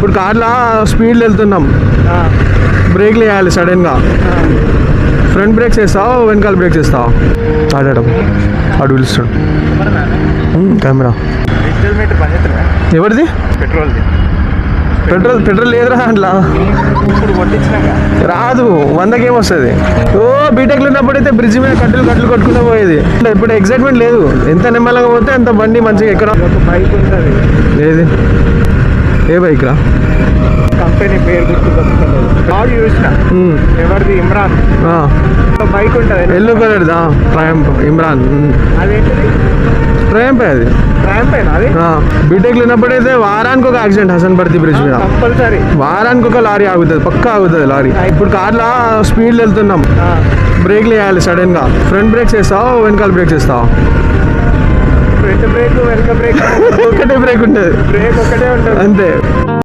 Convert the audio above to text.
ఇప్పుడు కార్లో స్పీడ్లో వెళ్తున్నాం, బ్రేక్లు వేయాలి సడన్గా. ఫ్రంట్ బ్రేక్స్ వేస్తావు, వెనకాల బ్రేక్స్ వేస్తావు? ఆడడం అడు పిలుస్తాడు. కెమెరా ఎవరిది? పెట్రోల్ లేదురా దాంట్లో, రాదు. 100కి ఏమొస్తుంది? ఓ బీటెక్లో ఉన్నప్పుడైతే బ్రిడ్జ్ మీద కట్టలు కొట్టుకుంటూ పోయేది. ఇప్పుడు ఎగ్జైట్మెంట్ లేదు, ఎంత నెమ్మలంగా పోతే అంత బండి మంచిగా ఎక్కడ. బైక్ ఉంటుంది. ఏది? ఏ బైక్ రా? కంపెనీ పేరు గుర్తుకొస్తుంది. చూసిన ఎవరిది? ఇమ్రాన్ బైక్ ఉంటుంది, ఎల్లో కలర్దా, ట్రయంఫ్. ఇమ్రాన్ అదేంటిది? ట్రయంఫ్ అది. అది బీటెక్లో ఉన్నప్పుడైతే వారానికి ఒక యాక్సిడెంట్ హసన్పర్తి బ్రిడ్జ్ మీద. కంపల్సరీ వారానికి ఒక లారీ ఆగుతుంది, పక్కా ఆగుతుంది లారీ. ఇప్పుడు కార్లో స్పీడ్లో వెళ్తున్నాం, బ్రేక్లు వేయాలి సడన్గా. ఫ్రంట్ బ్రేక్స్ వేస్తావు, వెనకాల బ్రేక్స్ వేస్తావు? ఫ్రంట్ బ్రేక్ వెనక బ్రేక్ ఒకటే బ్రేక్ ఉంటుంది, బ్రేక్ ఒకటే ఉంటుంది అంతే.